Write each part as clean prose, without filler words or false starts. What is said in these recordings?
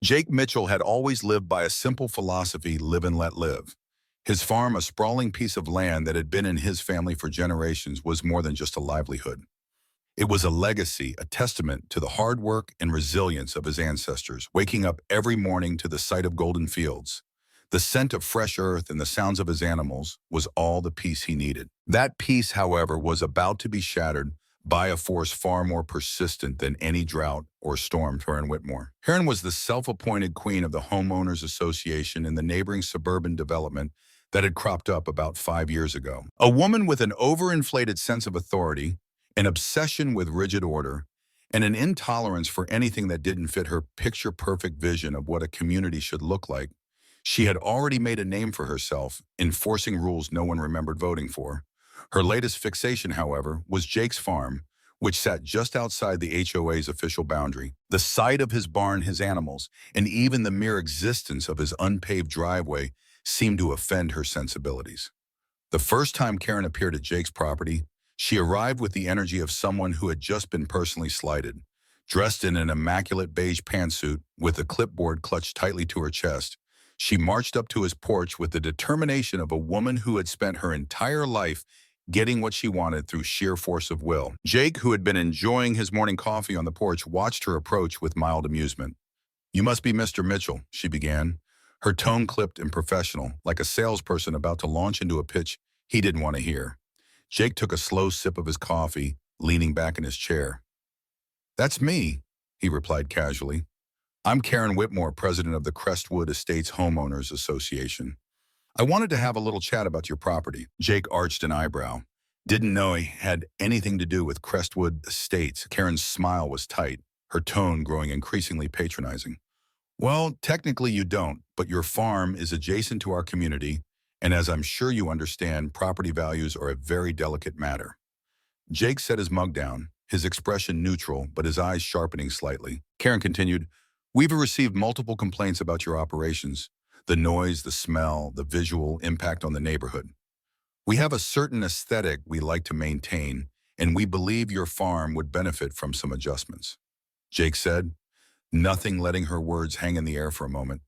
Jake Mitchell had always lived by a simple philosophy: live and let live. His farm, a sprawling piece of land that had been in his family for generations, was more than just a livelihood. It was a legacy, a testament to the hard work and resilience of his ancestors, waking up every morning to the sight of golden fields. The scent of fresh earth and the sounds of his animals was all the peace he needed. That peace, however, was about to be shattered by a force far more persistent than any drought or storm for Karen Whitmore. Karen was the self-appointed queen of the Homeowners Association in the neighboring suburban development that had cropped up about 5 years ago. A woman with an overinflated sense of authority, an obsession with rigid order, and an intolerance for anything that didn't fit her picture-perfect vision of what a community should look like. She had already made a name for herself, enforcing rules no one remembered voting for. Her latest fixation, however, was Jake's farm, which sat just outside the HOA's official boundary. The sight of his barn, his animals, and even the mere existence of his unpaved driveway seemed to offend her sensibilities. The first time Karen appeared at Jake's property, she arrived with the energy of someone who had just been personally slighted. Dressed in an immaculate beige pantsuit with a clipboard clutched tightly to her chest, she marched up to his porch with the determination of a woman who had spent her entire life getting what she wanted through sheer force of will. Jake, who had been enjoying his morning coffee on the porch, watched her approach with mild amusement. "You must be Mr. Mitchell," she began, her tone clipped and professional, like a salesperson about to launch into a pitch he didn't want to hear. Jake took a slow sip of his coffee, leaning back in his chair. "That's me," he replied casually. "I'm Karen Whitmore, president of the Crestwood Estates Homeowners Association. I wanted to have a little chat about your property." Jake arched an eyebrow. Didn't know he had anything to do with Crestwood Estates. Karen's smile was tight, her tone growing increasingly patronizing. "Well, technically you don't, but your farm is adjacent to our community, and as I'm sure you understand, property values are a very delicate matter." Jake set his mug down, his expression neutral, but his eyes sharpening slightly. Karen continued, "We've received multiple complaints about your operations. The noise, the smell, the visual impact on the neighborhood. We have a certain aesthetic we like to maintain, and we believe your farm would benefit from some adjustments." Jake said, nothing letting her words hang in the air for a moment.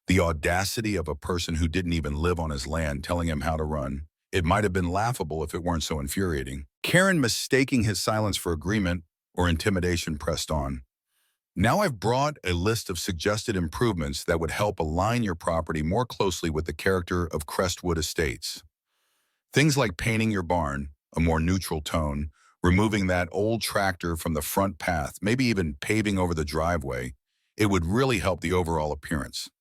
The audacity of a person who didn't even live on his land telling him how to run. It might have been laughable if it weren't so infuriating. Karen, mistaking his silence for agreement or intimidation, pressed on. "Now I've brought a list of suggested improvements that would help align your property more closely with the character of Crestwood Estates. Things like painting your barn, a more neutral tone, removing that old tractor from the front path, maybe even paving over the driveway. It would really help the overall appearance."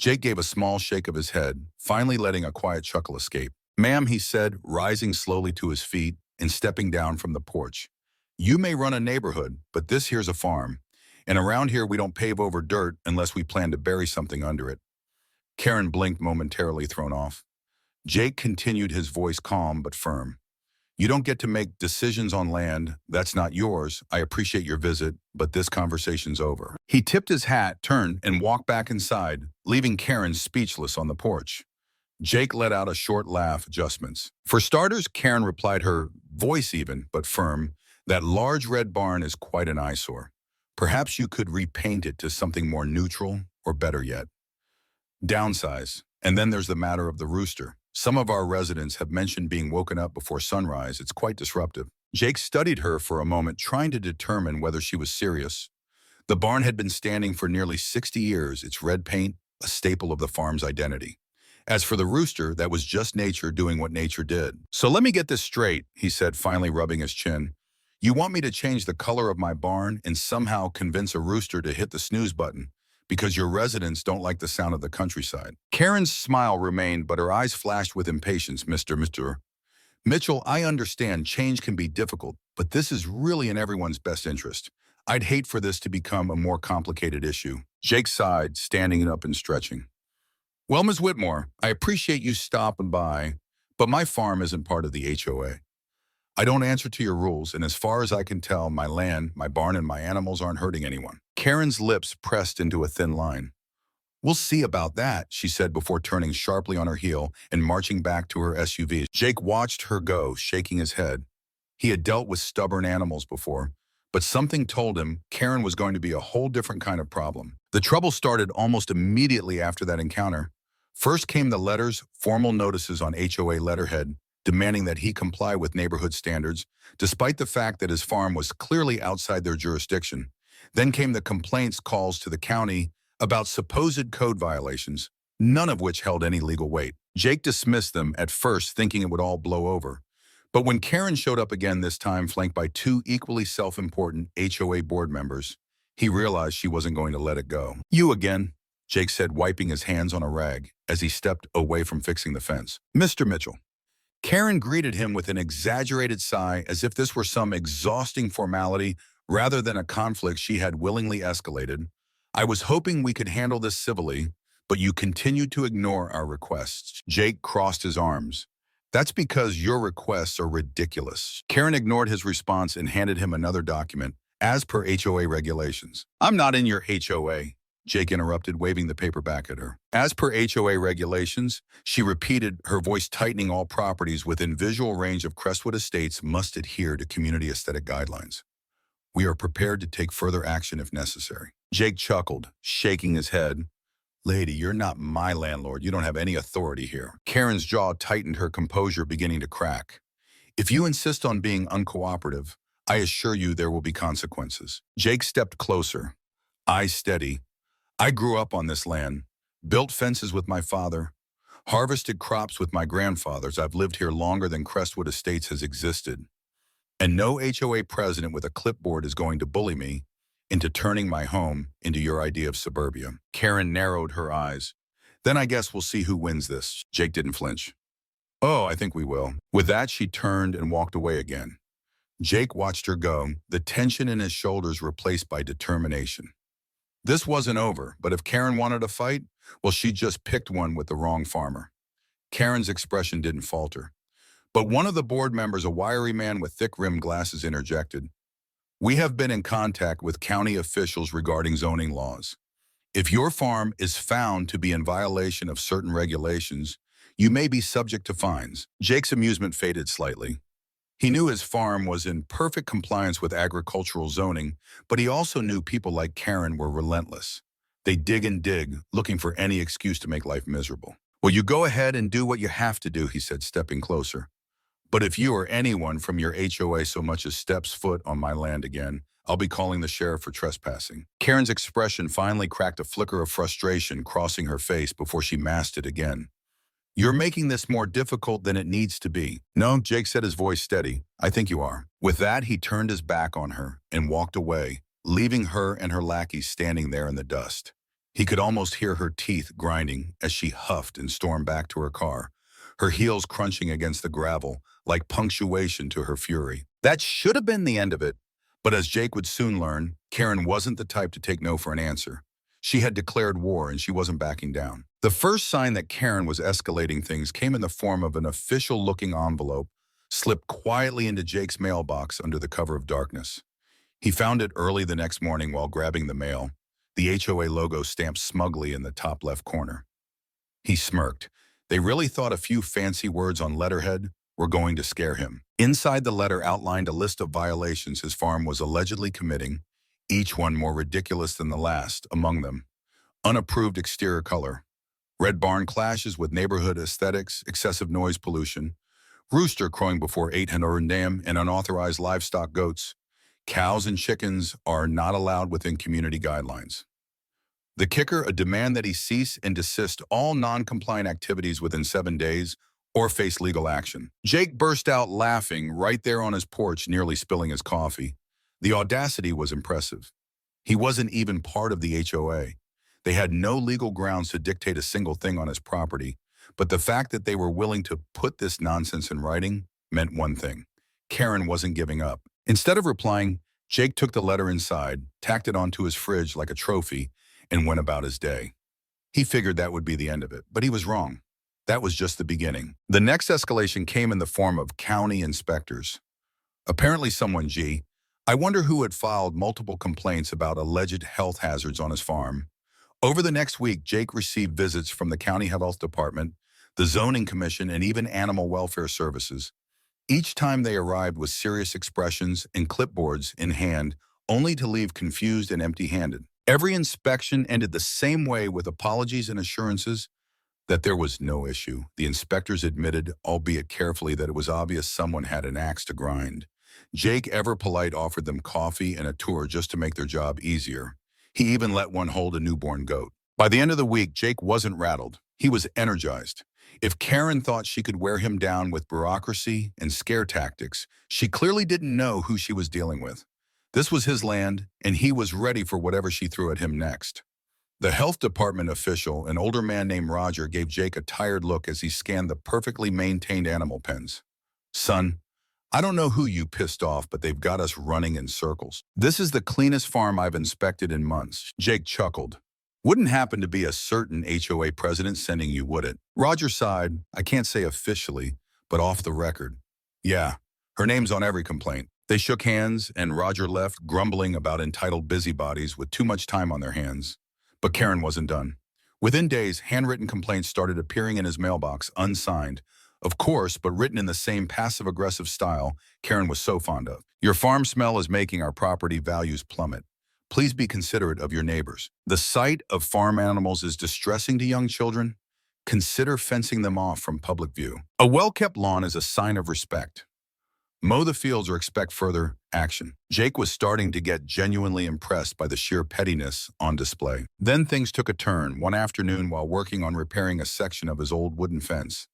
Jake gave a small shake of his head, finally letting a quiet chuckle escape. "Ma'am," he said, rising slowly to his feet and stepping down from the porch. "You may run a neighborhood, but this here's a farm. And around here, we don't pave over dirt unless we plan to bury something under it." Karen blinked, momentarily thrown off. Jake continued, his voice calm but firm. "You don't get to make decisions on land that's not yours. I appreciate your visit, but this conversation's over." He tipped his hat, turned, and walked back inside, leaving Karen speechless on the porch. Jake let out a short laugh. "Adjustments. For starters," Karen replied, her voice even, but firm, "that large red barn is quite an eyesore. Perhaps you could repaint it to something more neutral, or better yet, downsize. And then there's the matter of the rooster. Some of our residents have mentioned being woken up before sunrise. It's quite disruptive." Jake studied her for a moment, trying to determine whether she was serious. The barn had been standing for nearly 60 years, its red paint a staple of the farm's identity. As for the rooster, that was just nature doing what nature did. "So let me get this straight," he said, finally rubbing his chin. "You want me to change the color of my barn and somehow convince a rooster to hit the snooze button because your residents don't like the sound of the countryside?" Karen's smile remained, but her eyes flashed with impatience. Mr. Mitchell, I understand change can be difficult, but this is really in everyone's best interest. I'd hate for this to become a more complicated issue." Jake sighed, standing up and stretching. "Well, Ms. Whitmore, I appreciate you stopping by, but my farm isn't part of the HOA. I don't answer to your rules, and as far as I can tell, my land, my barn, and my animals aren't hurting anyone." Karen's lips pressed into a thin line. "We'll see about that," she said before turning sharply on her heel and marching back to her SUV. Jake watched her go, shaking his head. He had dealt with stubborn animals before, But something told him Karen was going to be a whole different kind of problem. The trouble started almost immediately after that encounter. First came the letters, formal notices on HOA letterhead, demanding that he comply with neighborhood standards, despite the fact that his farm was clearly outside their jurisdiction. Then came the complaints calls to the county about supposed code violations, none of which held any legal weight. Jake dismissed them at first, thinking it would all blow over. But when Karen showed up again this time, flanked by two equally self-important HOA board members, he realized she wasn't going to let it go. "You again," Jake said, wiping his hands on a rag as he stepped away from fixing the fence. "Mr. Mitchell." Karen greeted him with an exaggerated sigh, as if this were some exhausting formality rather than a conflict she had willingly escalated. "I was hoping we could handle this civilly, but you continued to ignore our requests." Jake crossed his arms. "That's because your requests are ridiculous." Karen ignored his response and handed him another document, as per HOA regulations. "I'm not in your HOA," Jake interrupted, waving the paper back at her. "As per HOA regulations," she repeated, her voice tightening, "all properties within visual range of Crestwood Estates must adhere to community aesthetic guidelines. We are prepared to take further action if necessary." Jake chuckled, shaking his head. "Lady, you're not my landlord. You don't have any authority here." Karen's jaw tightened, her composure beginning to crack. "If you insist on being uncooperative, I assure you there will be consequences." Jake stepped closer, eyes steady. "I grew up on this land, built fences with my father, harvested crops with my grandfathers. I've lived here longer than Crestwood Estates has existed. And no HOA president with a clipboard is going to bully me into turning my home into your idea of suburbia." Karen narrowed her eyes. "Then I guess we'll see who wins this." Jake didn't flinch. "Oh, I think we will." With that, she turned and walked away again. Jake watched her go, the tension in his shoulders replaced by determination. This wasn't over, but if Karen wanted a fight, well, she just picked one with the wrong farmer. Karen's expression didn't falter. But one of the board members, a wiry man with thick-rimmed glasses, interjected. "We have been in contact with county officials regarding zoning laws. If your farm is found to be in violation of certain regulations, you may be subject to fines." Jake's amusement faded slightly. He knew his farm was in perfect compliance with agricultural zoning, but he also knew people like Karen were relentless. They dig and dig, looking for any excuse to make life miserable. "Well, you go ahead and do what you have to do," he said, stepping closer. "But if you or anyone from your HOA so much as steps foot on my land again, I'll be calling the sheriff for trespassing." Karen's expression finally cracked, a flicker of frustration crossing her face before she masked it again. "You're making this more difficult than it needs to be." "No," Jake said, his voice steady. "I think you are." With that, he turned his back on her and walked away, leaving her and her lackeys standing there in the dust. He could almost hear her teeth grinding as she huffed and stormed back to her car, her heels crunching against the gravel like punctuation to her fury. That should have been the end of it. But as Jake would soon learn, Karen wasn't the type to take no for an answer. She had declared war, and she wasn't backing down. The first sign that Karen was escalating things came in the form of an official-looking envelope slipped quietly into Jake's mailbox under the cover of darkness. He found it early the next morning while grabbing the mail, the HOA logo stamped smugly in the top left corner. He smirked. They really thought a few fancy words on letterhead were going to scare him. Inside the letter outlined a list of violations his farm was allegedly committing, each one more ridiculous than the last. Among them, unapproved exterior color, red barn clashes with neighborhood aesthetics, excessive noise pollution, rooster crowing before 800 dam, and unauthorized livestock goats. Cows and chickens are not allowed within community guidelines. The kicker, a demand that he cease and desist all non-compliant activities within 7 days or face legal action. Jake burst out laughing right there on his porch, nearly spilling his coffee. The audacity was impressive. He wasn't even part of the HOA. They had no legal grounds to dictate a single thing on his property, but the fact that they were willing to put this nonsense in writing meant one thing. Karen wasn't giving up. Instead of replying, Jake took the letter inside, tacked it onto his fridge like a trophy, and went about his day. He figured that would be the end of it, but he was wrong. That was just the beginning. The next escalation came in the form of county inspectors. Apparently someone, I wonder who had filed multiple complaints about alleged health hazards on his farm. Over the next week, Jake received visits from the county health department, the zoning commission, and even animal welfare services. Each time they arrived with serious expressions and clipboards in hand, only to leave confused and empty-handed. Every inspection ended the same way with apologies and assurances that there was no issue. The inspectors admitted, albeit carefully, that it was obvious someone had an axe to grind. Jake, ever polite, offered them coffee and a tour just to make their job easier. He even let one hold a newborn goat. By the end of the week, Jake wasn't rattled. He was energized. If Karen thought she could wear him down with bureaucracy and scare tactics, she clearly didn't know who she was dealing with. This was his land, and he was ready for whatever she threw at him next. The health department official, an older man named Roger, gave Jake a tired look as he scanned the perfectly maintained animal pens. "Son, I don't know who you pissed off, but they've got us running in circles. This is the cleanest farm I've inspected in months." Jake chuckled. "Wouldn't happen to be a certain HOA president sending you, would it?" Roger sighed. "I can't say officially, but off the record. Yeah, her name's on every complaint." They shook hands, and Roger left, grumbling about entitled busybodies with too much time on their hands. But Karen wasn't done. Within days, handwritten complaints started appearing in his mailbox, unsigned. Of course, but written in the same passive-aggressive style Karen was so fond of. "Your farm smell is making our property values plummet. Please be considerate of your neighbors. The sight of farm animals is distressing to young children. Consider fencing them off from public view. A well-kept lawn is a sign of respect. Mow the fields or expect further action." Jake was starting to get genuinely impressed by the sheer pettiness on display. Then things took a turn. One afternoon, while working on repairing a section of his old wooden fence,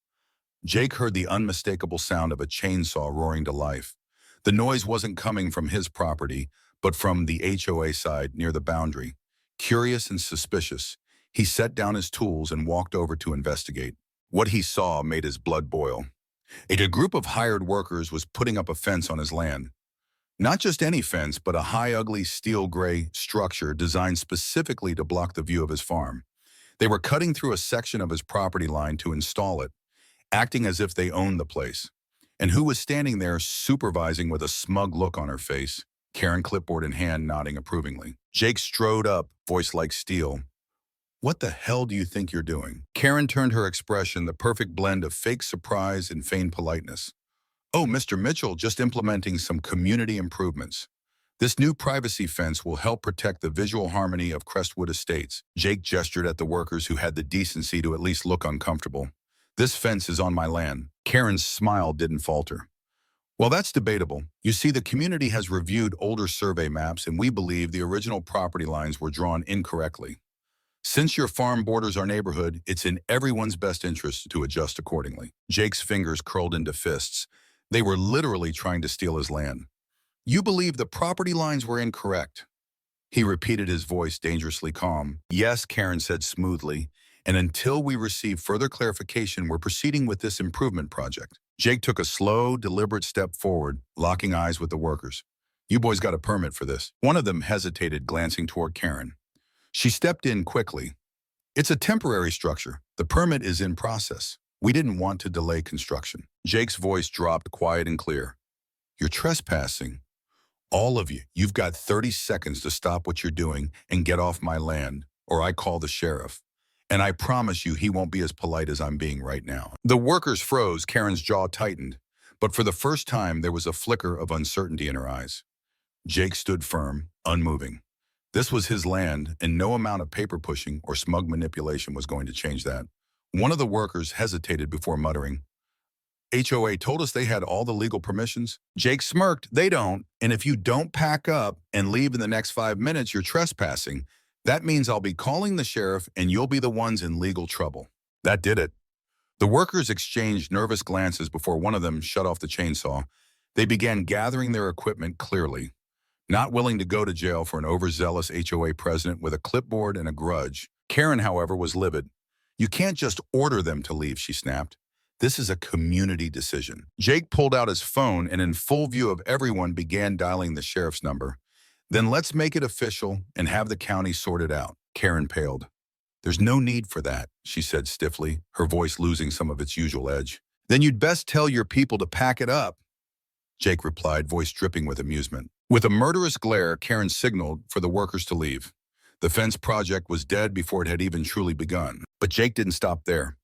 Jake heard the unmistakable sound of a chainsaw roaring to life. The noise wasn't coming from his property, but from the HOA side near the boundary. Curious and suspicious, he set down his tools and walked over to investigate. What he saw made his blood boil. A group of hired workers was putting up a fence on his land. Not just any fence, but a high, ugly, steel-gray structure designed specifically to block the view of his farm. They were cutting through a section of his property line to install it, acting as if they owned the place. And who was standing there supervising with a smug look on her face? Karen, clipboard in hand, nodding approvingly. Jake strode up, voice like steel. "What the hell do you think you're doing?" Karen turned her expression, the perfect blend of fake surprise and feigned politeness. "Oh, Mr. Mitchell, just implementing some community improvements. This new privacy fence will help protect the visual harmony of Crestwood Estates." Jake gestured at the workers who had the decency to at least look uncomfortable. "This fence is on my land." Karen's smile didn't falter. "Well, that's debatable. You see, the community has reviewed older survey maps, and we believe the original property lines were drawn incorrectly. Since your farm borders our neighborhood, it's in everyone's best interest to adjust accordingly." Jake's fingers curled into fists. They were literally trying to steal his land. "You believe the property lines were incorrect?" He repeated, his voice dangerously calm. "Yes," Karen said smoothly, "and until we receive further clarification, we're proceeding with this improvement project." Jake took a slow, deliberate step forward, locking eyes with the workers. "You boys got a permit for this?" One of them hesitated, glancing toward Karen. She stepped in quickly. "It's a temporary structure. The permit is in process. We didn't want to delay construction." Jake's voice dropped, quiet and clear. "You're trespassing. All of you. You've got 30 seconds to stop what you're doing and get off my land, or I call the sheriff. And I promise you he won't be as polite as I'm being right now." The workers froze. Karen's jaw tightened. But for the first time, there was a flicker of uncertainty in her eyes. Jake stood firm, unmoving. This was his land, and no amount of paper pushing or smug manipulation was going to change that. One of the workers hesitated before muttering, "HOA told us they had all the legal permissions." Jake smirked. "They don't, and if you don't pack up and leave in the next 5 minutes, you're trespassing. That means I'll be calling the sheriff, and you'll be the ones in legal trouble." That did it. The workers exchanged nervous glances before one of them shut off the chainsaw. They began gathering their equipment clearly. Not willing to go to jail for an overzealous HOA president with a clipboard and a grudge. Karen, however, was livid. "You can't just order them to leave," she snapped. "This is a community decision." Jake pulled out his phone and in full view of everyone began dialing the sheriff's number. "Then let's make it official and have the county sort it out." Karen paled. "There's no need for that," she said stiffly, her voice losing some of its usual edge. "Then you'd best tell your people to pack it up," Jake replied, voice dripping with amusement. With a murderous glare, Karen signaled for the workers to leave. The fence project was dead before it had even truly begun. But Jake didn't stop there.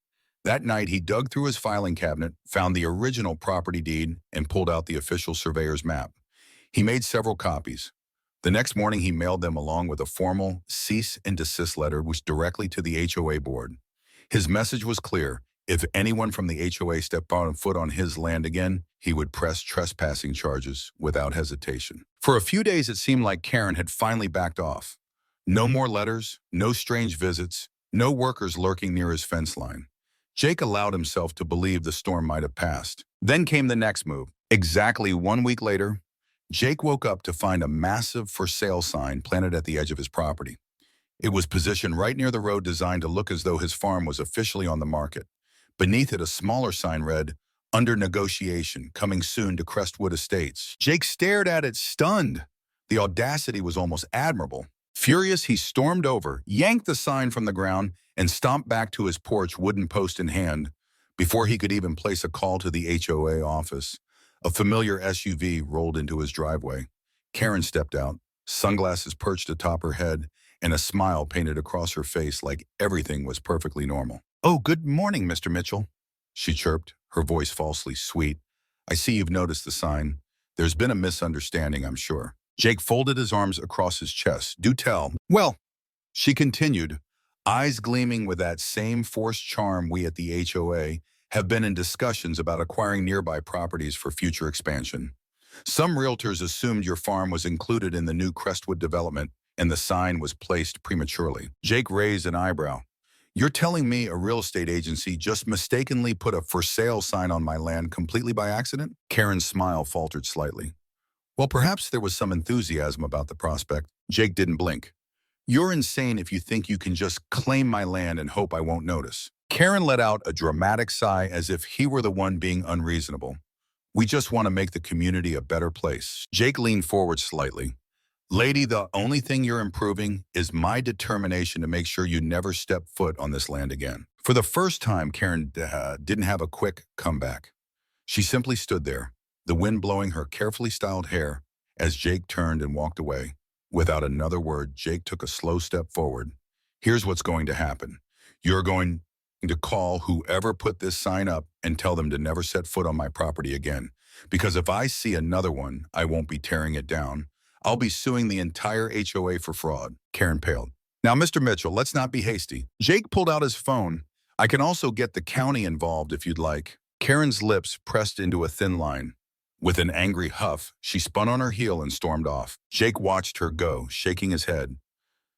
That night, he dug through his filing cabinet, found the original property deed, and pulled out the official surveyor's map. He made several copies. The next morning, he mailed them along with a formal cease and desist letter which directly to the HOA board. His message was clear. If anyone from the HOA stepped on foot on his land again, he would press trespassing charges without hesitation. For a few days, it seemed like Karen had finally backed off. No more letters, no strange visits, no workers lurking near his fence line. Jake allowed himself to believe the storm might have passed. Then came the next move. Exactly 1 week later, Jake woke up to find a massive for sale sign planted at the edge of his property. It was positioned right near the road, designed to look as though his farm was officially on the market. Beneath it, a smaller sign read, "Under negotiation, coming soon to Crestwood Estates." Jake stared at it, stunned. The audacity was almost admirable. Furious, he stormed over, yanked the sign from the ground, and stomped back to his porch, wooden post in hand. Before he could even place a call to the HOA office, a familiar SUV rolled into his driveway. Karen stepped out, sunglasses perched atop her head, and a smile painted across her face like everything was perfectly normal. "Oh, good morning, Mr. Mitchell," she chirped, her voice falsely sweet. "I see you've noticed the sign. There's been a misunderstanding, I'm sure." Jake folded his arms across his chest. "Do tell." "Well," she continued, eyes gleaming with that same forced charm, "we at the HOA have been in discussions about acquiring nearby properties for future expansion. Some realtors assumed your farm was included in the new Crestwood development, and the sign was placed prematurely." Jake raised an eyebrow. "You're telling me a real estate agency just mistakenly put a for sale sign on my land completely by accident?" Karen's smile faltered slightly. "Well, perhaps there was some enthusiasm about the prospect." Jake didn't blink. "You're insane if you think you can just claim my land and hope I won't notice." Karen let out a dramatic sigh as if he were the one being unreasonable. "We just want to make the community a better place." Jake leaned forward slightly. "Lady, the only thing you're improving is my determination to make sure you never step foot on this land again." For the first time, Karen didn't have a quick comeback. She simply stood there, the wind blowing her carefully styled hair, as Jake turned and walked away. Without another word, Jake took a slow step forward. "Here's what's going to happen. You're going to call whoever put this sign up and tell them to never set foot on my property again. Because if I see another one, I won't be tearing it down. I'll be suing the entire HOA for fraud." Karen paled. "Now, Mr. Mitchell, let's not be hasty." Jake pulled out his phone. "I can also get the county involved if you'd like." Karen's lips pressed into a thin line. With an angry huff, she spun on her heel and stormed off. Jake watched her go, shaking his head.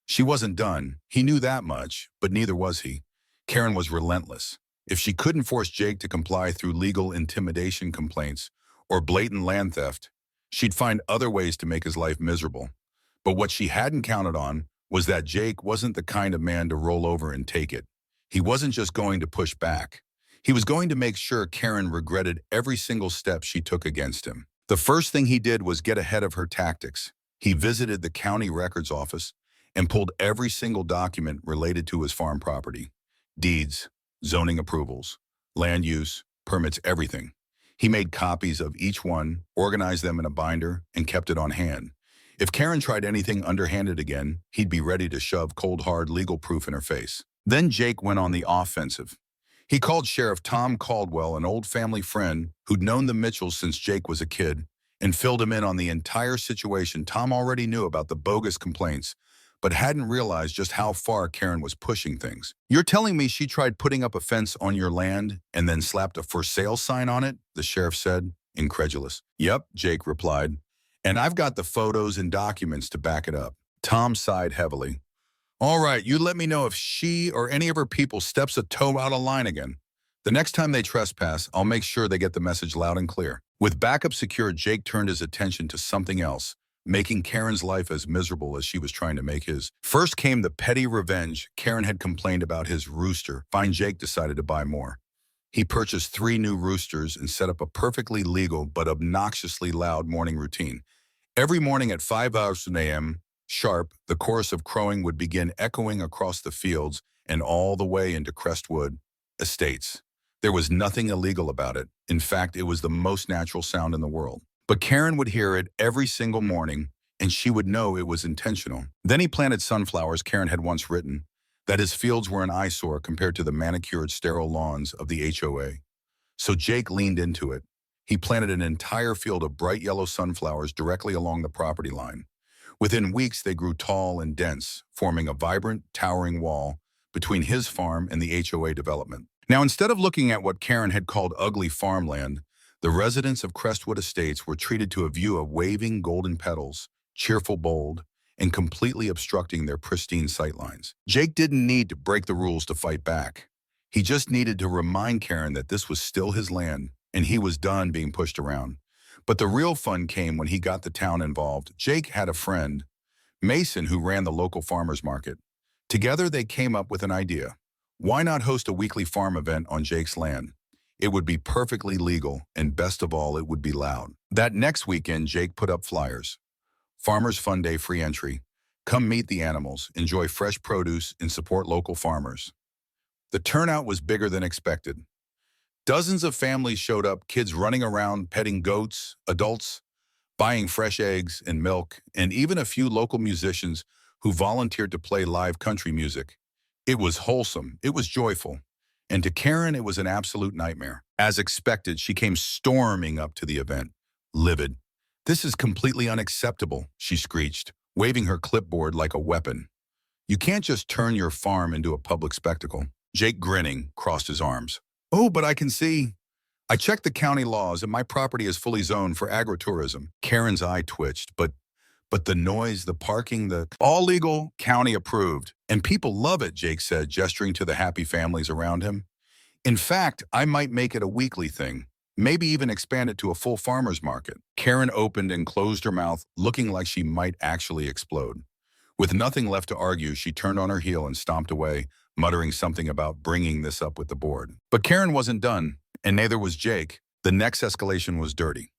She wasn't done. He knew that much, but neither was he. Karen was relentless. If she couldn't force Jake to comply through legal intimidation complaints or blatant land theft, she'd find other ways to make his life miserable. But what she hadn't counted on was that Jake wasn't the kind of man to roll over and take it. He wasn't just going to push back. He was going to make sure Karen regretted every single step she took against him. The first thing he did was get ahead of her tactics. He visited the county records office and pulled every single document related to his farm property. Deeds, zoning approvals, land use, permits, everything. He made copies of each one, organized them in a binder, and kept it on hand. If Karen tried anything underhanded again, he'd be ready to shove cold hard legal proof in her face. Then Jake went on the offensive. He called Sheriff Tom Caldwell, an old family friend who'd known the Mitchells since Jake was a kid, and filled him in on the entire situation. Tom already knew about the bogus complaints, but hadn't realized just how far Karen was pushing things. "You're telling me she tried putting up a fence on your land and then slapped a for sale sign on it?" the sheriff said, incredulous. "Yep," Jake replied, "and I've got the photos and documents to back it up." Tom sighed heavily. "All right, you let me know if she or any of her people steps a toe out of line again. The next time they trespass, I'll make sure they get the message loud and clear." With backup secured, Jake turned his attention to something else, making Karen's life as miserable as she was trying to make his. First came the petty revenge. Karen had complained about his rooster. Fine, Jake decided to buy more. He purchased 3 new roosters and set up a perfectly legal but obnoxiously loud morning routine. Every morning at 5 a.m. sharp, the chorus of crowing would begin echoing across the fields and all the way into Crestwood Estates. There was nothing illegal about it. In fact, it was the most natural sound in the world. But Karen would hear it every single morning, and she would know it was intentional. Then he planted sunflowers Karen had once written. that his fields were an eyesore compared to the manicured, sterile lawns of the HOA. So Jake leaned into it. He planted an entire field of bright yellow sunflowers directly along the property line. Within weeks, they grew tall and dense, forming a vibrant, towering wall between his farm and the HOA development. Now, instead of looking at what Karen had called ugly farmland, the residents of Crestwood Estates were treated to a view of waving golden petals, cheerful bold, and completely obstructing their pristine sightlines. Jake didn't need to break the rules to fight back. He just needed to remind Karen that this was still his land, and he was done being pushed around. But the real fun came when he got the town involved. Jake had a friend, Mason, who ran the local farmers market. Together, they came up with an idea. Why not host a weekly farm event on Jake's land? It would be perfectly legal, and best of all, it would be loud. That next weekend, Jake put up flyers. Farmers Fun Day free entry. Come meet the animals, enjoy fresh produce, and support local farmers. The turnout was bigger than expected. Dozens of families showed up, kids running around, petting goats, adults buying fresh eggs and milk, and even a few local musicians who volunteered to play live country music. It was wholesome, it was joyful, and to Karen it was an absolute nightmare. As expected, she came storming up to the event, livid. "This is completely unacceptable," she screeched, waving her clipboard like a weapon. "You can't just turn your farm into a public spectacle." Jake, grinning, crossed his arms. "Oh, but I can see. I checked the county laws and my property is fully zoned for agritourism." Karen's eye twitched, but the noise, the parking, all legal, county approved. "And people love it," Jake said, gesturing to the happy families around him. "In fact, I might make it a weekly thing, maybe even expand it to a full farmer's market." Karen opened and closed her mouth, looking like she might actually explode. With nothing left to argue, she turned on her heel and stomped away, muttering something about bringing this up with the board. But Karen wasn't done, and neither was Jake. The next escalation was dirty.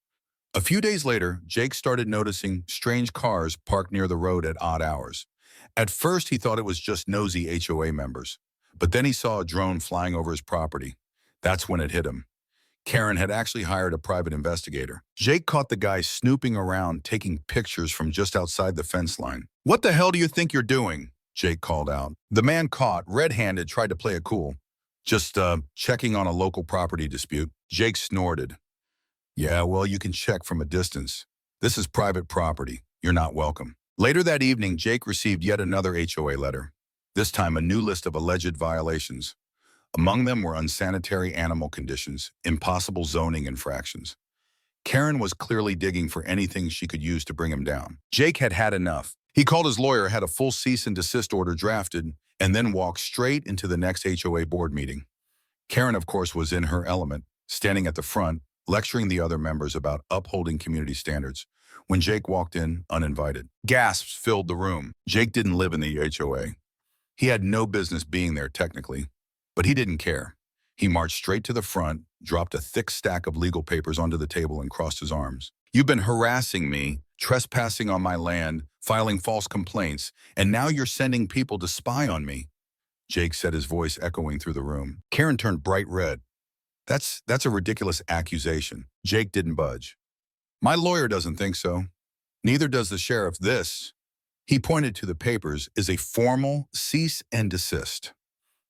A few days later, Jake started noticing strange cars parked near the road at odd hours. At first, he thought it was just nosy HOA members, but then he saw a drone flying over his property. That's when it hit him. Karen had actually hired a private investigator. Jake caught the guy snooping around, taking pictures from just outside the fence line. "What the hell do you think you're doing?" Jake called out. The man, caught red-handed, tried to play it cool. "Just checking on a local property dispute." Jake snorted. "Yeah, well, you can check from a distance. This is private property. You're not welcome." Later that evening, Jake received yet another HOA letter. This time, a new list of alleged violations. Among them were unsanitary animal conditions, impossible zoning infractions. Karen was clearly digging for anything she could use to bring him down. Jake had had enough. He called his lawyer, had a full cease and desist order drafted, and then walked straight into the next HOA board meeting. Karen, of course, was in her element, standing at the front, lecturing the other members about upholding community standards, when Jake walked in uninvited. Gasps filled the room. Jake didn't live in the HOA. He had no business being there technically, but he didn't care. He marched straight to the front, dropped a thick stack of legal papers onto the table, and crossed his arms. "You've been harassing me, trespassing on my land, filing false complaints, and now you're sending people to spy on me," Jake said, his voice echoing through the room. Karen turned bright red. That's a ridiculous accusation." Jake didn't budge. "My lawyer doesn't think so. Neither does the sheriff. This," he pointed to the papers, "is a formal cease and desist.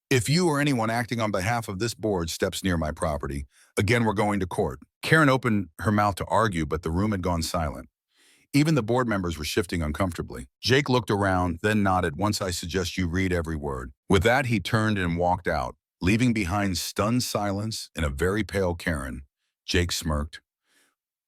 If you or anyone acting on behalf of this board steps near my property, again, we're going to court." Karen opened her mouth to argue, but the room had gone silent. Even the board members were shifting uncomfortably. Jake looked around, then nodded. "Once I suggest you read every word." With that, he turned and walked out, leaving behind stunned silence and a very pale Karen. Jake smirked.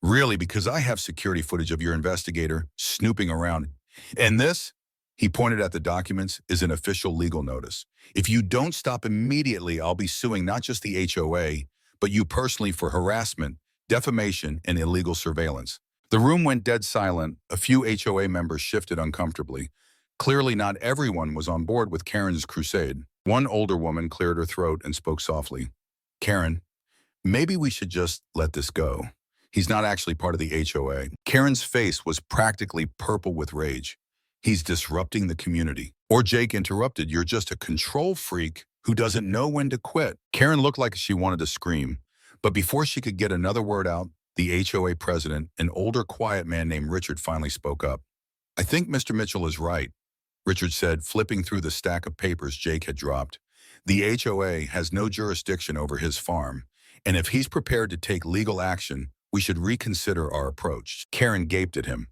"Really, because I have security footage of your investigator snooping around. And this," he pointed at the documents, "is an official legal notice. If you don't stop immediately, I'll be suing not just the HOA, but you personally for harassment, defamation, and illegal surveillance." The room went dead silent. A few HOA members shifted uncomfortably. Clearly not everyone was on board with Karen's crusade. One older woman cleared her throat and spoke softly. "Karen, maybe we should just let this go. He's not actually part of the HOA." Karen's face was practically purple with rage. "He's disrupting the community." Or Jake interrupted, "You're just a control freak who doesn't know when to quit." Karen looked like she wanted to scream, but before she could get another word out, the HOA president, an older, quiet man named Richard, finally spoke up. "I think Mr. Mitchell is right. Richard said, flipping through the stack of papers Jake had dropped. The HOA has no jurisdiction over his farm, and if he's prepared to take legal action, we should reconsider our approach. Karen gaped at him.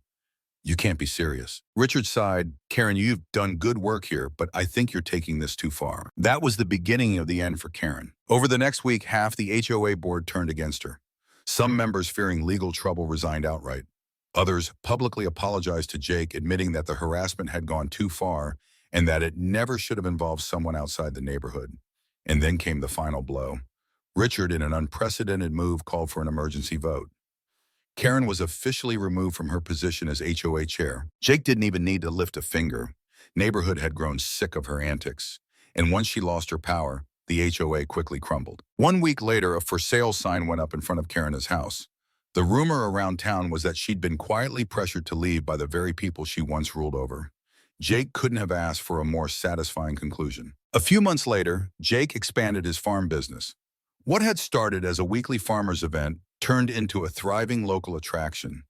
You can't be serious. Richard sighed. Karen, you've done good work here, but I think you're taking this too far. That was the beginning of the end for Karen. Over the next week, half the HOA board turned against her. Some members, fearing legal trouble, resigned outright. Others publicly apologized to Jake, admitting that the harassment had gone too far and that it never should have involved someone outside the neighborhood. And then came the final blow. Richard, in an unprecedented move, called for an emergency vote. Karen was officially removed from her position as HOA chair. Jake didn't even need to lift a finger. Neighborhood had grown sick of her antics. And once she lost her power, the HOA quickly crumbled. 1 week later, a for sale sign went up in front of Karen's house. The rumor around town was that she'd been quietly pressured to leave by the very people she once ruled over. Jake couldn't have asked for a more satisfying conclusion. A few months later, Jake expanded his farm business. What had started as a weekly farmers event turned into a thriving local attraction.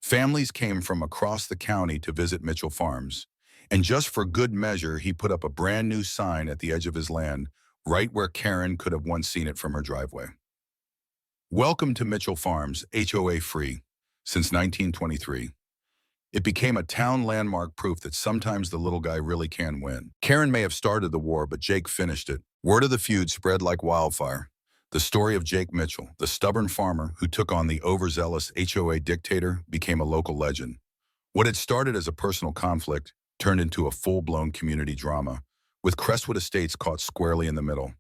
Families came from across the county to visit Mitchell Farms. And just for good measure, he put up a brand new sign at the edge of his land, right where Karen could have once seen it from her driveway. Welcome to Mitchell Farms, HOA free, since 1923. It became a town landmark, proof that sometimes the little guy really can win. Karen may have started the war, but Jake finished it. Word of the feud spread like wildfire. The story of Jake Mitchell, the stubborn farmer who took on the overzealous HOA dictator, became a local legend. What had started as a personal conflict turned into a full-blown community drama, with Crestwood Estates caught squarely in the middle.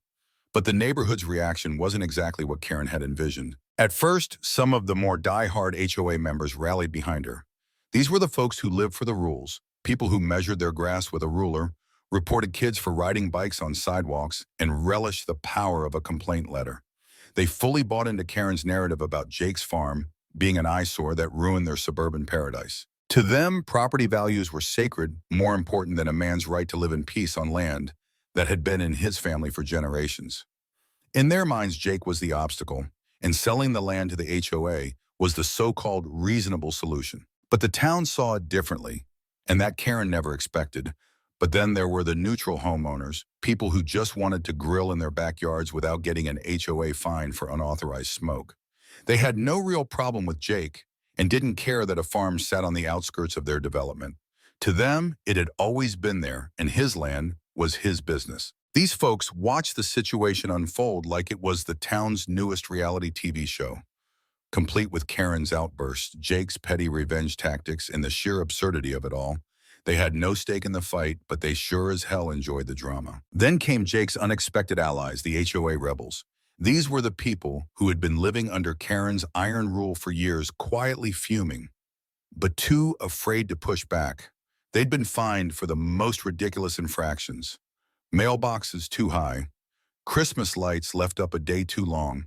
But the neighborhood's reaction wasn't exactly what Karen had envisioned. At first, some of the more die-hard HOA members rallied behind her. These were the folks who lived for the rules, people who measured their grass with a ruler, reported kids for riding bikes on sidewalks, and relished the power of a complaint letter. They fully bought into Karen's narrative about Jake's farm being an eyesore that ruined their suburban paradise. To them, property values were sacred, more important than a man's right to live in peace on land that had been in his family for generations. In their minds, Jake was the obstacle, and selling the land to the HOA was the so-called reasonable solution. But the town saw it differently, and that Karen never expected. But then there were the neutral homeowners, people who just wanted to grill in their backyards without getting an HOA fine for unauthorized smoke. They had no real problem with Jake and didn't care that a farm sat on the outskirts of their development. To them, it had always been there, and his land was his business. These folks watched the situation unfold like it was the town's newest reality TV show, complete with Karen's outbursts, Jake's petty revenge tactics, and the sheer absurdity of it all. They had no stake in the fight, but they sure as hell enjoyed the drama. Then came Jake's unexpected allies, the HOA rebels. These were the people who had been living under Karen's iron rule for years, quietly fuming, but too afraid to push back. They'd been fined for the most ridiculous infractions. Mailboxes too high, Christmas lights left up a day too long,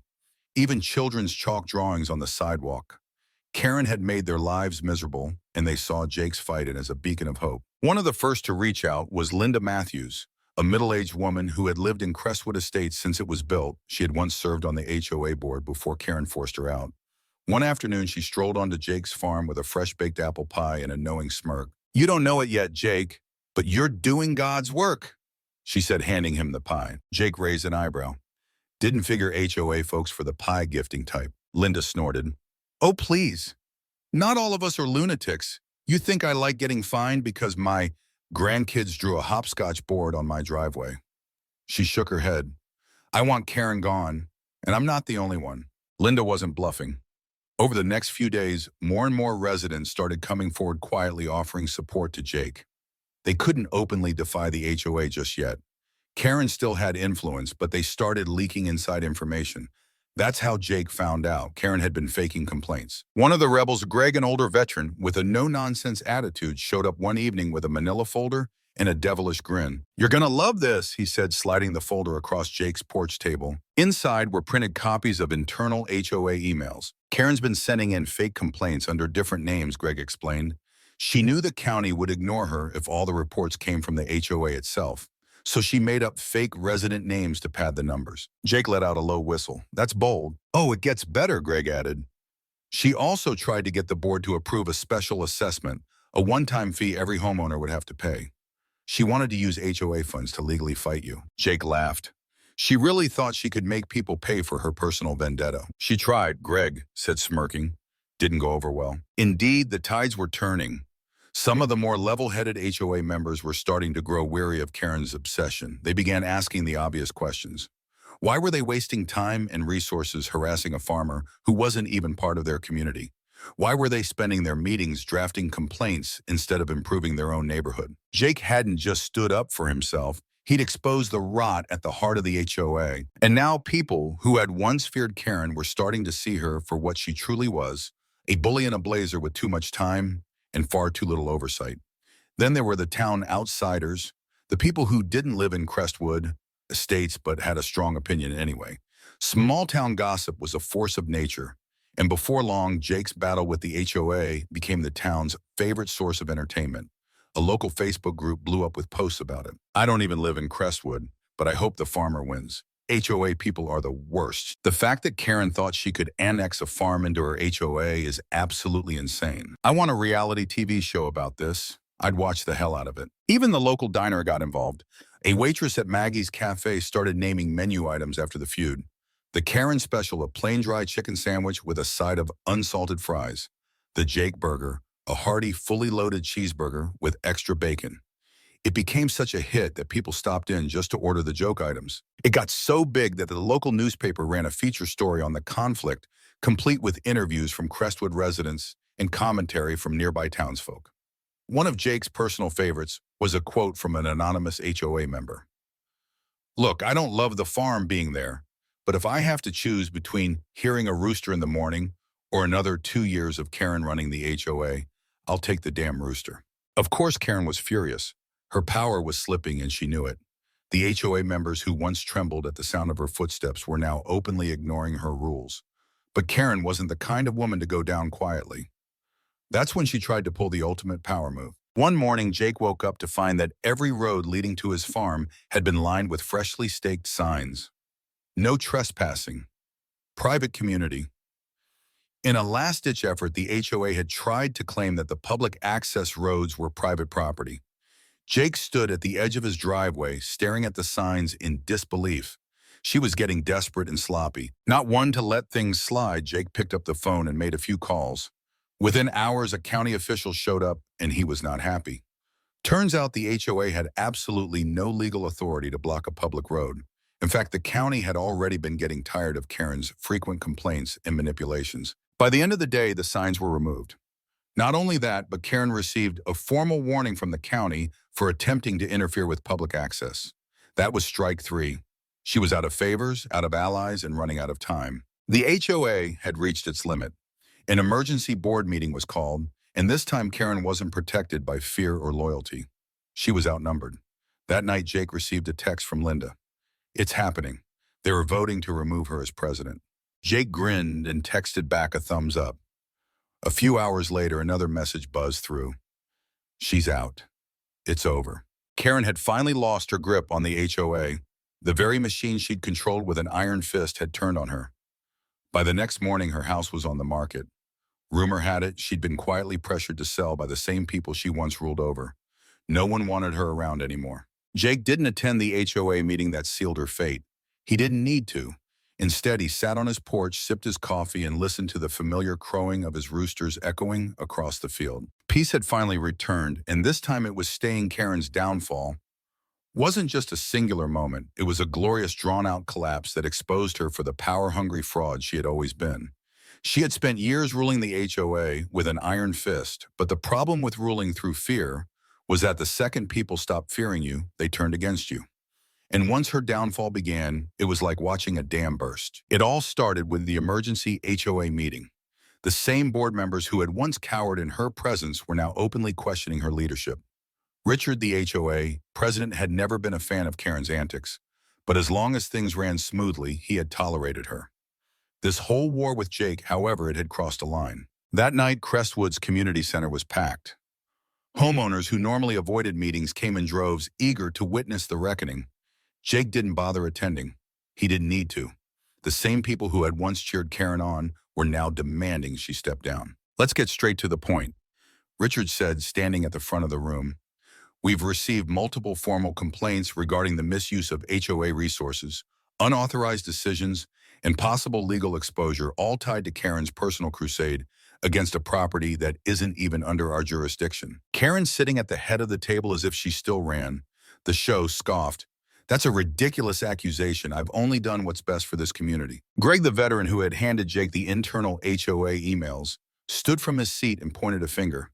even children's chalk drawings on the sidewalk. Karen had made their lives miserable, and they saw Jake's fight as a beacon of hope. One of the first to reach out was Linda Matthews, a middle-aged woman who had lived in Crestwood Estates since it was built. She had once served on the HOA board before Karen forced her out. One afternoon, she strolled onto Jake's farm with a fresh-baked apple pie and a knowing smirk. "You don't know it yet, Jake, but you're doing God's work," she said, handing him the pie. Jake raised an eyebrow. "Didn't figure HOA folks for the pie gifting type." Linda snorted. "Oh, please. Not all of us are lunatics. You think I like getting fined because my grandkids drew a hopscotch board on my driveway?" She shook her head. "I want Karen gone, and I'm not the only one." Linda wasn't bluffing. Over the next few days, more and more residents started coming forward quietly, offering support to Jake. They couldn't openly defy the HOA just yet. Karen still had influence, but they started leaking inside information. That's how Jake found out Karen had been faking complaints. One of the rebels, Greg, an older veteran with a no-nonsense attitude, showed up one evening with a manila folder and a devilish grin. "You're gonna love this," he said, sliding the folder across Jake's porch table. Inside were printed copies of internal HOA emails. "Karen's been sending in fake complaints under different names," Greg explained. "She knew the county would ignore her if all the reports came from the HOA itself. So she made up fake resident names to pad the numbers." Jake let out a low whistle. "That's bold." "Oh, it gets better," Greg added. "She also tried to get the board to approve a special assessment, a one-time fee every homeowner would have to pay. She wanted to use HOA funds to legally fight you. Jake laughed. She really thought she could make people pay for her personal vendetta. She tried, Greg said, smirking. Didn't go over well. Indeed, the tides were turning. Some of the more level-headed HOA members were starting to grow weary of Karen's obsession. They began asking the obvious questions. Why were they wasting time and resources harassing a farmer who wasn't even part of their community? Why were they spending their meetings drafting complaints instead of improving their own neighborhood? Jake hadn't just stood up for himself. He'd exposed the rot at the heart of the HOA. And now people who had once feared Karen were starting to see her for what she truly was, a bully in a blazer with too much time and far too little oversight. Then there were the town outsiders, the people who didn't live in Crestwood estates but had a strong opinion anyway. Small town gossip was a force of nature. And before long, Jake's battle with the HOA became the town's favorite source of entertainment. A local Facebook group blew up with posts about it. I don't even live in Crestwood, but I hope the farmer wins. HOA people are the worst. The fact that Karen thought she could annex a farm into her HOA is absolutely insane. I want a reality TV show about this. I'd watch the hell out of it. Even the local diner got involved. A waitress at Maggie's Cafe started naming menu items after the feud. The Karen special, a plain dry chicken sandwich with a side of unsalted fries. The Jake burger, a hearty, fully loaded cheeseburger with extra bacon. It became such a hit that people stopped in just to order the joke items. It got so big that the local newspaper ran a feature story on the conflict, complete with interviews from Crestwood residents and commentary from nearby townsfolk. One of Jake's personal favorites was a quote from an anonymous HOA member. "Look, I don't love the farm being there, but if I have to choose between hearing a rooster in the morning or another 2 years of Karen running the HOA, I'll take the damn rooster." Of course, Karen was furious. Her power was slipping and she knew it. The HOA members who once trembled at the sound of her footsteps were now openly ignoring her rules. But Karen wasn't the kind of woman to go down quietly. That's when she tried to pull the ultimate power move. One morning, Jake woke up to find that every road leading to his farm had been lined with freshly staked signs. No trespassing. Private community. In a last-ditch effort, the HOA had tried to claim that the public access roads were private property. Jake stood at the edge of his driveway, staring at the signs in disbelief. She was getting desperate and sloppy. Not one to let things slide, Jake picked up the phone and made a few calls. Within hours, a county official showed up, and he was not happy. Turns out the HOA had absolutely no legal authority to block a public road. In fact, the county had already been getting tired of Karen's frequent complaints and manipulations. By the end of the day, the signs were removed. Not only that, but Karen received a formal warning from the county for attempting to interfere with public access. That was strike 3. She was out of favors, out of allies, and running out of time. The HOA had reached its limit. An emergency board meeting was called, and this time Karen wasn't protected by fear or loyalty. She was outnumbered. That night, Jake received a text from Linda. "It's happening. They were voting to remove her as president." Jake grinned and texted back a thumbs up. A few hours later, another message buzzed through. "She's out. It's over." Karen had finally lost her grip on the HOA. The very machine she'd controlled with an iron fist had turned on her. By the next morning, her house was on the market. Rumor had it she'd been quietly pressured to sell by the same people she once ruled over. No one wanted her around anymore. Jake didn't attend the HOA meeting that sealed her fate. He didn't need to. Instead, he sat on his porch, sipped his coffee, and listened to the familiar crowing of his roosters echoing across the field. Peace had finally returned, and this time it was staying Karen's downfall. Wasn't just a singular moment, it was a glorious drawn-out collapse that exposed her for the power-hungry fraud she had always been. She had spent years ruling the HOA with an iron fist, but the problem with ruling through fear was that the second people stopped fearing you, they turned against you. And once her downfall began, it was like watching a dam burst. It all started with the emergency HOA meeting. The same board members who had once cowered in her presence were now openly questioning her leadership. Richard, the HOA president, had never been a fan of Karen's antics, but as long as things ran smoothly, he had tolerated her. This whole war with Jake, however, it had crossed a line. That night, Crestwood's community center was packed. Homeowners who normally avoided meetings came in droves, eager to witness the reckoning. Jake didn't bother attending. He didn't need to. The same people who had once cheered Karen on were now demanding she step down. "Let's get straight to the point," Richard said, standing at the front of the room. We've received multiple formal complaints regarding the misuse of HOA resources, unauthorized decisions, and possible legal exposure, all tied to Karen's personal crusade against a property that isn't even under our jurisdiction. Karen, sitting at the head of the table as if she still ran the show, scoffed. That's a ridiculous accusation. I've only done what's best for this community. Greg, the veteran who had handed Jake the internal HOA emails, stood from his seat and pointed a finger.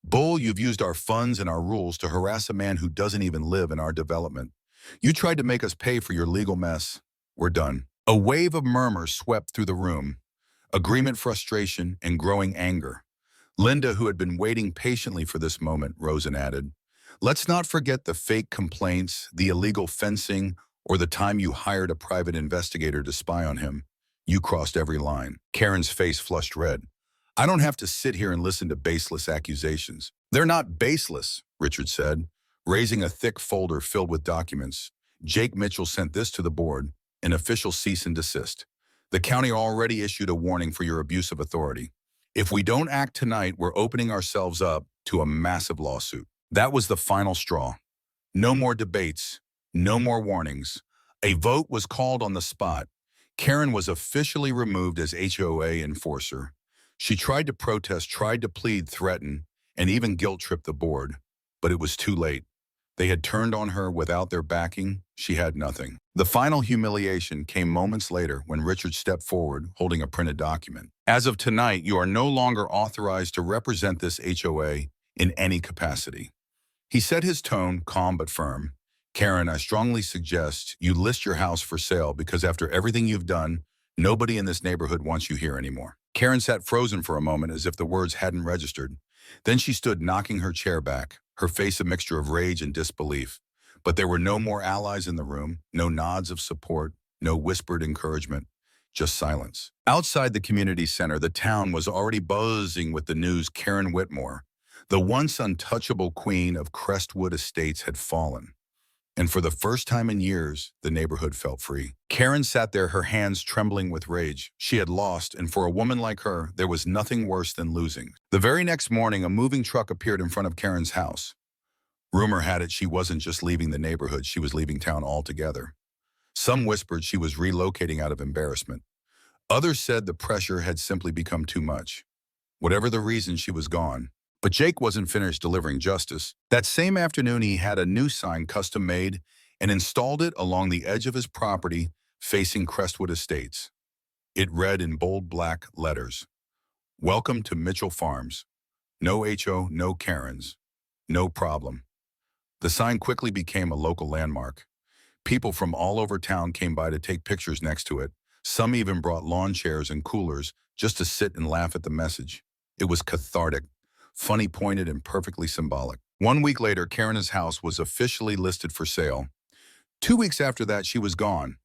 Bull, you've used our funds and our rules to harass a man who doesn't even live in our development. You tried to make us pay for your legal mess. We're done. A wave of murmurs swept through the room. Agreement, frustration, and growing anger. Linda, who had been waiting patiently for this moment, rose and added, let's not forget the fake complaints, the illegal fencing, or the time you hired a private investigator to spy on him. You crossed every line. Karen's face flushed red. I don't have to sit here and listen to baseless accusations. They're not baseless, Richard said, raising a thick folder filled with documents. Jake Mitchell sent this to the board, an official cease and desist. The county already issued a warning for your abuse of authority. If we don't act tonight, we're opening ourselves up to a massive lawsuit. That was the final straw. No more debates, no more warnings. A vote was called on the spot. Karen was officially removed as HOA enforcer. She tried to protest, tried to plead, threaten, and even guilt-trip the board. But it was too late. They had turned on her without their backing. She had nothing. The final humiliation came moments later when Richard stepped forward holding a printed document. As of tonight, you are no longer authorized to represent this HOA in any capacity. He set his tone, calm but firm. Karen, I strongly suggest you list your house for sale because after everything you've done, nobody in this neighborhood wants you here anymore. Karen sat frozen for a moment as if the words hadn't registered. Then she stood knocking her chair back, her face a mixture of rage and disbelief. But there were no more allies in the room, no nods of support, no whispered encouragement, just silence. Outside the community center, the town was already buzzing with the news Karen Whitmore, the once untouchable queen of Crestwood Estates, had fallen. And for the first time in years, the neighborhood felt free. Karen sat there, her hands trembling with rage. She had lost, and for a woman like her, there was nothing worse than losing. The very next morning, a moving truck appeared in front of Karen's house. Rumor had it she wasn't just leaving the neighborhood, she was leaving town altogether. Some whispered she was relocating out of embarrassment. Others said the pressure had simply become too much. Whatever the reason, she was gone. But Jake wasn't finished delivering justice. That same afternoon, he had a new sign custom-made and installed it along the edge of his property facing Crestwood Estates. It read in bold black letters, "Welcome to Mitchell Farms. No HO, no Karens. No problem." The sign quickly became a local landmark. People from all over town came by to take pictures next to it. Some even brought lawn chairs and coolers just to sit and laugh at the message. It was cathartic, funny, pointed, and perfectly symbolic. 1 week later, Karen's house was officially listed for sale. 2 weeks after that, she was gone.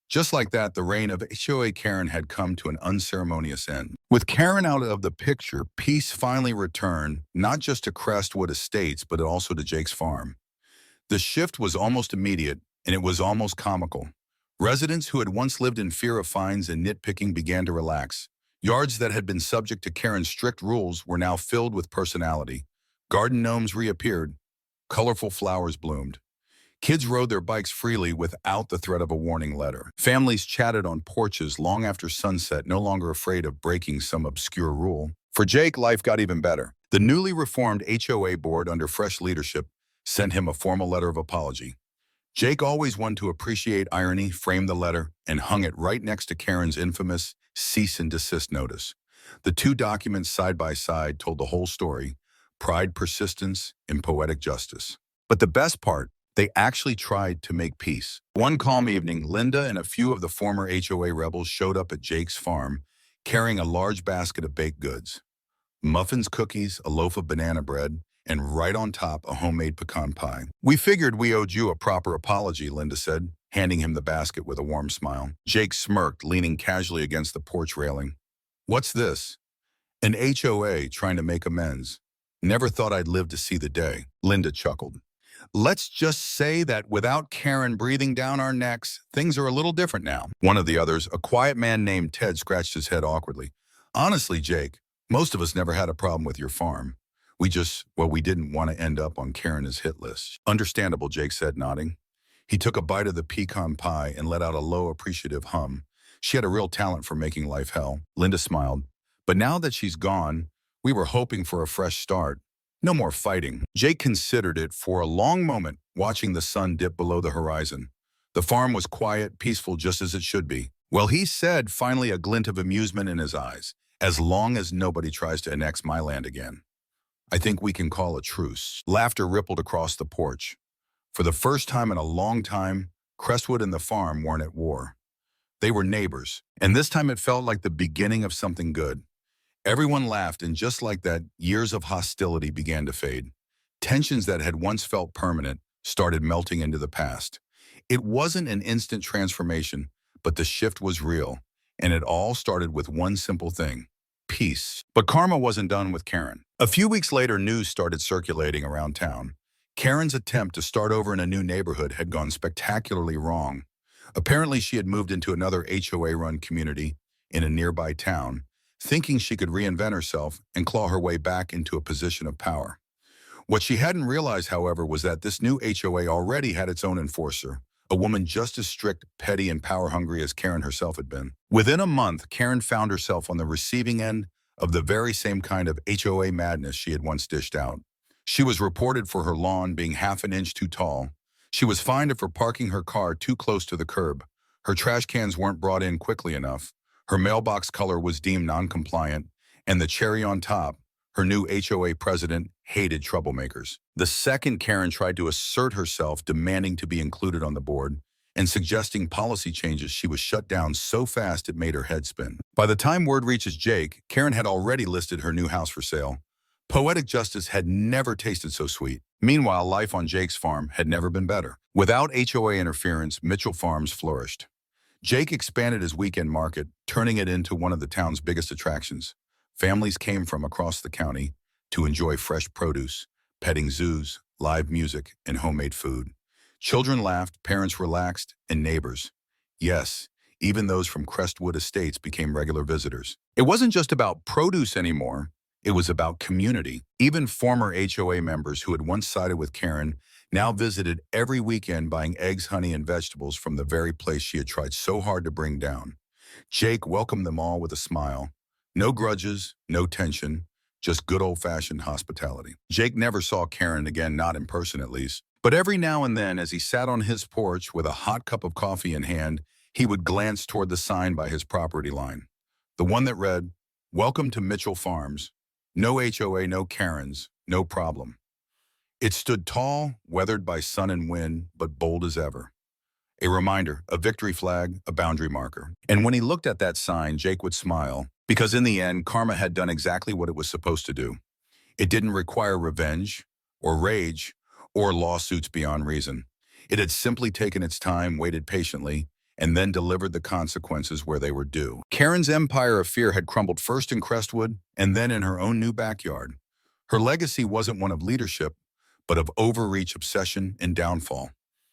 Just like that, the reign of HOA Karen had come to an unceremonious end. With Karen out of the picture, peace finally returned, not just to Crestwood Estates, but also to Jake's farm. The shift was almost immediate, and it was almost comical. Residents who had once lived in fear of fines and nitpicking began to relax. Yards that had been subject to Karen's strict rules were now filled with personality. Garden gnomes reappeared. Colorful flowers bloomed. Kids rode their bikes freely without the threat of a warning letter. Families chatted on porches long after sunset, no longer afraid of breaking some obscure rule. For Jake, life got even better. The newly reformed HOA board, under fresh leadership, sent him a formal letter of apology. Jake, always one to appreciate irony, framed the letter and hung it right next to Karen's infamous cease and desist notice. The two documents side by side told the whole story: pride, persistence, and poetic justice. But the best part, they actually tried to make peace. One calm evening, Linda and a few of the former HOA rebels showed up at Jake's farm, carrying a large basket of baked goods. Muffins, cookies, a loaf of banana bread, and right on top, a homemade pecan pie. "We figured we owed you a proper apology," Linda said, handing him the basket with a warm smile. Jake smirked, leaning casually against the porch railing. "What's this?" "An HOA trying to make amends. Never thought I'd live to see the day." Linda chuckled. "Let's just say that without Karen breathing down our necks, things are a little different now." One of the others, a quiet man named Ted, scratched his head awkwardly. "Honestly, Jake, most of us never had a problem with your farm. We didn't want to end up on Karen's hit list. Understandable, Jake said, nodding. He took a bite of the pecan pie and let out a low, appreciative hum. She had a real talent for making life hell. Linda smiled. But now that she's gone, we were hoping for a fresh start. No more fighting. Jake considered it for a long moment, watching the sun dip below the horizon. The farm was quiet, peaceful, just as it should be. Well, he said, finally a glint of amusement in his eyes, as long as nobody tries to annex my land again. I think we can call a truce. Laughter rippled across the porch. For the first time in a long time, Crestwood and the farm weren't at war. They were neighbors, and this time it felt like the beginning of something good. Everyone laughed, and just like that, years of hostility began to fade. Tensions that had once felt permanent started melting into the past. It wasn't an instant transformation, but the shift was real, and it all started with one simple thing: peace. But karma wasn't done with Karen. A few weeks later, news started circulating around town. Karen's attempt to start over in a new neighborhood had gone spectacularly wrong. Apparently, she had moved into another HOA-run community in a nearby town, thinking she could reinvent herself and claw her way back into a position of power. What she hadn't realized, however, was that this new HOA already had its own enforcer, a woman just as strict, petty, and power-hungry as Karen herself had been. Within a month, Karen found herself on the receiving end of the very same kind of HOA madness she had once dished out. She was reported for her lawn being half an inch too tall. She was fined for parking her car too close to the curb. Her trash cans weren't brought in quickly enough. Her mailbox color was deemed non-compliant. And the cherry on top, her new HOA president hated troublemakers. The second Karen tried to assert herself, demanding to be included on the board and suggesting policy changes, she was shut down so fast it made her head spin. By the time word reaches Jake, Karen had already listed her new house for sale. Poetic justice had never tasted so sweet. Meanwhile, life on Jake's farm had never been better. Without HOA interference, Mitchell Farms flourished. Jake expanded his weekend market, turning it into one of the town's biggest attractions. Families came from across the county to enjoy fresh produce, petting zoos, live music, and homemade food. Children laughed, parents relaxed, and neighbors, yes, even those from Crestwood Estates, became regular visitors. It wasn't just about produce anymore. It was about community. Even former HOA members who had once sided with Karen now visited every weekend, buying eggs, honey, and vegetables from the very place she had tried so hard to bring down. Jake welcomed them all with a smile. No grudges, no tension, just good old-fashioned hospitality. Jake never saw Karen again, not in person at least. But every now and then, as he sat on his porch with a hot cup of coffee in hand, he would glance toward the sign by his property line. The one that read, "Welcome to Mitchell Farms. No HOA, no Karens, no problem." It stood tall, weathered by sun and wind, but bold as ever. A reminder, a victory flag, a boundary marker. And when he looked at that sign, Jake would smile, because in the end, karma had done exactly what it was supposed to do. It didn't require revenge, or rage, or lawsuits beyond reason. It had simply taken its time, waited patiently, and then delivered the consequences where they were due. Karen's empire of fear had crumbled first in Crestwood, and then in her own new backyard. Her legacy wasn't one of leadership, but of overreach, obsession, and downfall.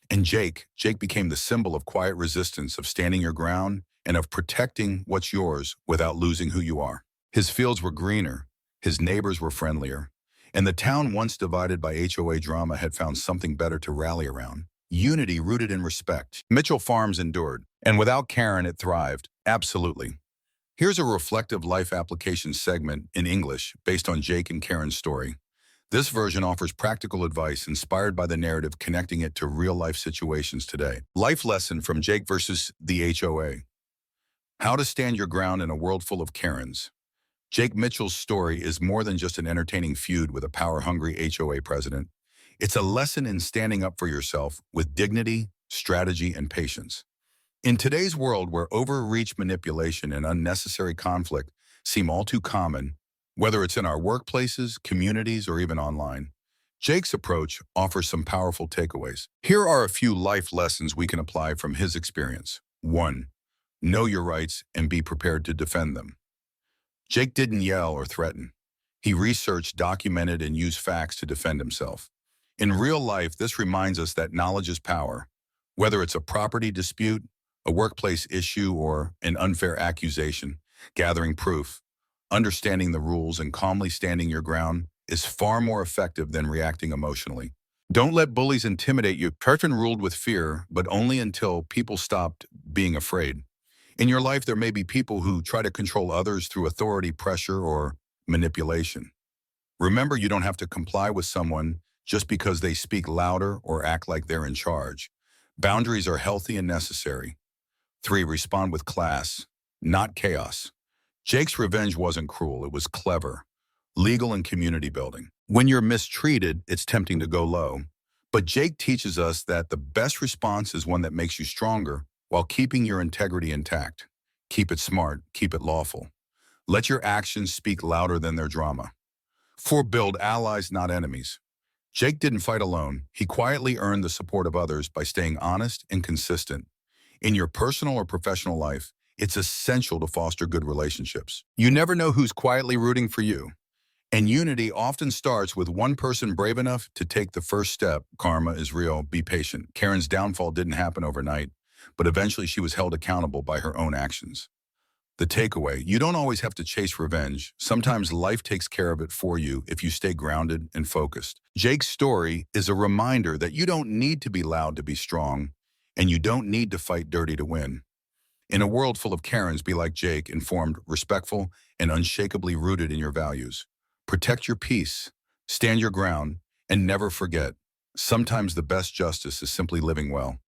And Jake became the symbol of quiet resistance, of standing your ground, and of protecting what's yours without losing who you are. His fields were greener, his neighbors were friendlier, and the town, once divided by HOA drama, had found something better to rally around. Unity rooted in respect. Mitchell Farms endured, and without Karen, it thrived. Absolutely. Here's a reflective life application segment in English based on Jake and Karen's story. This version offers practical advice inspired by the narrative, connecting it to real-life situations today. Life lesson from Jake versus the HOA. How to stand your ground in a world full of Karens. Jake Mitchell's story is more than just an entertaining feud with a power-hungry HOA president. It's a lesson in standing up for yourself with dignity, strategy, and patience. In today's world where overreach, manipulation, and unnecessary conflict seem all too common, whether it's in our workplaces, communities, or even online, Jake's approach offers some powerful takeaways. Here are a few life lessons we can apply from his experience. 1. Know your rights and be prepared to defend them. Jake didn't yell or threaten. He researched, documented, and used facts to defend himself. In real life, this reminds us that knowledge is power. Whether it's a property dispute, a workplace issue, or an unfair accusation, gathering proof, understanding the rules, and calmly standing your ground is far more effective than reacting emotionally. Don't let bullies intimidate you. Curtin ruled with fear, but only until people stopped being afraid. In your life, there may be people who try to control others through authority, pressure, or manipulation. Remember, you don't have to comply with someone just because they speak louder or act like they're in charge. Boundaries are healthy and necessary. 3. Respond with class, not chaos. Jake's revenge wasn't cruel, it was clever, legal and community building. When you're mistreated, it's tempting to go low. But Jake teaches us that the best response is one that makes you stronger while keeping your integrity intact. Keep it smart, keep it lawful. Let your actions speak louder than their drama. 4. Build allies, not enemies. Jake didn't fight alone. He quietly earned the support of others by staying honest and consistent. In your personal or professional life, it's essential to foster good relationships. You never know who's quietly rooting for you. And unity often starts with one person brave enough to take the first step. Karma is real. Be patient. Karen's downfall didn't happen overnight, but eventually she was held accountable by her own actions. The takeaway, you don't always have to chase revenge. Sometimes life takes care of it for you if you stay grounded and focused. Jake's story is a reminder that you don't need to be loud to be strong, and you don't need to fight dirty to win. In a world full of Karens, be like Jake, informed, respectful, and unshakably rooted in your values. Protect your peace, stand your ground, and never forget, sometimes the best justice is simply living well.